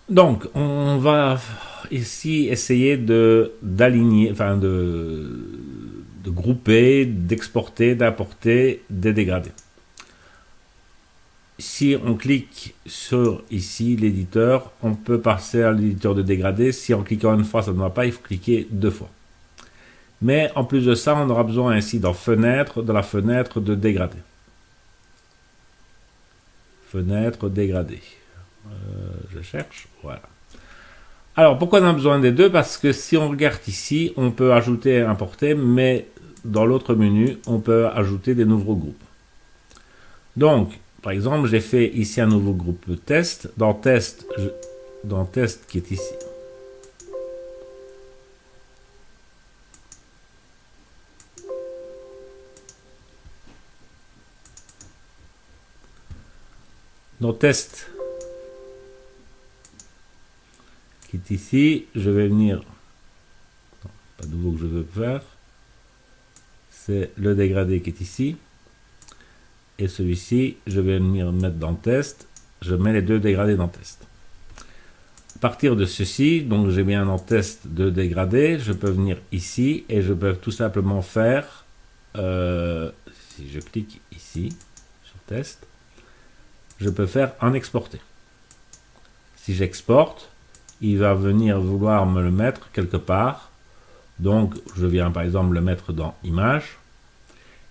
Donc, on va ici essayer d'aligner, enfin de grouper, d'exporter, d'importer des dégradés. Si on clique sur ici l'éditeur, on peut passer à l'éditeur de dégradés. Si en cliquant une fois ça ne va pas, il faut cliquer deux fois. Mais en plus de ça, on aura besoin ainsi dans fenêtre, de la fenêtre de dégradé. Fenêtre dégradée. Je cherche, voilà. Alors pourquoi on a besoin des deux? Parce que si on regarde ici, on peut ajouter et importer, mais dans l'autre menu, on peut ajouter des nouveaux groupes. Donc, par exemple, j'ai fait ici un nouveau groupe test. Dans test qui est ici. Dans test qui est ici, je vais venir. Non, pas nouveau que je veux faire. C'est le dégradé qui est ici. Et celui-ci, je vais venir mettre dans test. Je mets les deux dégradés dans test. À partir de ceci, donc j'ai bien dans test de dégradé, je peux venir ici et je peux tout simplement faire, si je clique ici sur test, je peux faire un exporter. Si j'exporte, il va venir vouloir me le mettre quelque part. Donc je viens par exemple le mettre dans image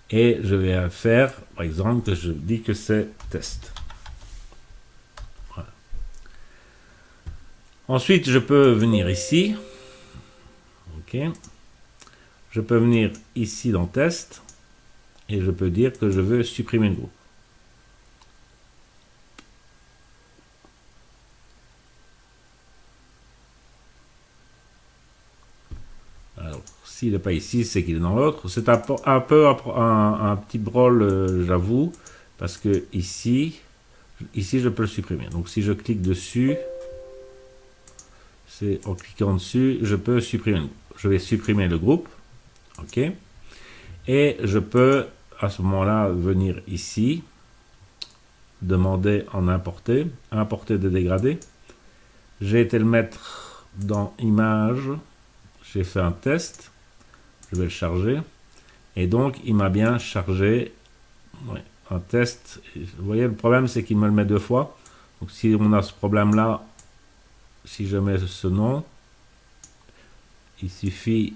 et je vais faire par exemple que je dis que c'est test. Voilà. Ensuite je peux venir ici. Ok. Je peux venir ici dans test et je peux dire que je veux supprimer le groupe. Alors, s'il n'est pas ici, c'est qu'il est dans l'autre. C'est un peu un petit brol, j'avoue, parce que ici, je peux le supprimer. Donc, si je clique dessus, c'est en cliquant dessus, je peux supprimer le groupe. Je vais supprimer le groupe. OK. Et je peux, à ce moment-là, venir ici, demander en importer, importer des dégradés. J'ai été le mettre dans image. J'ai fait un test, je vais le charger, et donc il m'a bien chargé un test. Vous voyez, le problème c'est qu'il me le met deux fois. Donc si on a ce problème là, si je mets ce nom, il suffit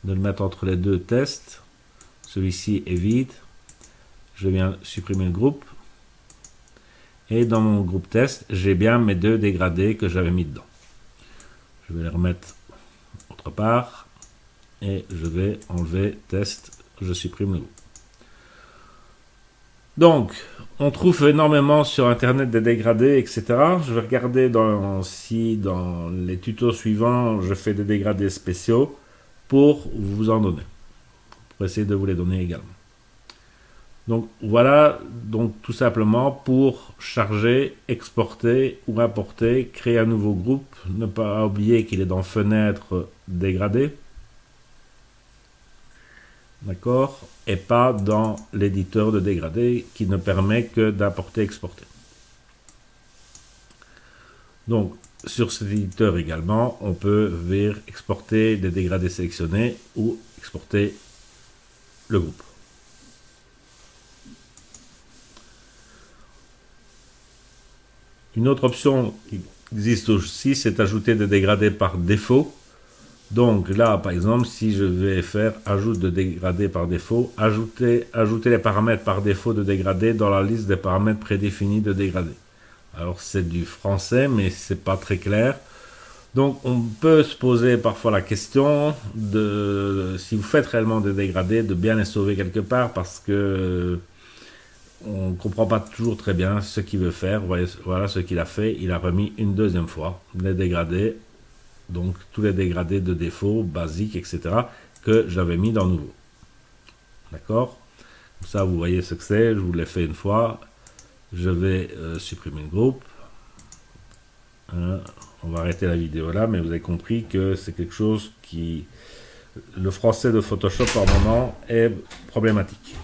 de le mettre entre les deux tests. Celui-ci est vide, je viens supprimer le groupe, et dans mon groupe test, j'ai bien mes deux dégradés que j'avais mis dedans. Je vais les remettre autre part et je vais enlever test, je supprime le groupe. Donc, on trouve énormément sur internet des dégradés, etc. Je vais regarder si dans les tutos suivants, je fais des dégradés spéciaux pour vous en donner, pour essayer de vous les donner également. Donc voilà, donc tout simplement pour charger, exporter ou importer, créer un nouveau groupe, ne pas oublier qu'il est dans fenêtre dégradé, d'accord, et pas dans l'éditeur de dégradé qui ne permet que d'importer, exporter. Donc sur cet éditeur également, on peut venir exporter des dégradés sélectionnés ou exporter le groupe. Une autre option qui existe aussi, c'est ajouter des dégradés par défaut. Donc là, par exemple, si je vais faire ajout de dégradés par défaut, ajouter les paramètres par défaut de dégradés dans la liste des paramètres prédéfinis de dégradés. Alors c'est du français, mais c'est pas très clair. Donc on peut se poser parfois la question de si vous faites réellement des dégradés, de bien les sauver quelque part parce que on ne comprend pas toujours très bien ce qu'il veut faire. Voilà ce qu'il a fait. Il a remis une deuxième fois les dégradés, donc tous les dégradés de défaut, basiques, etc. que j'avais mis dans nouveau. D'accord? Comme ça, vous voyez ce que c'est. Je vous l'ai fait une fois. Je vais supprimer le groupe. On va arrêter la vidéo là, mais vous avez compris que c'est quelque chose qui... Le français de Photoshop par moment est problématique.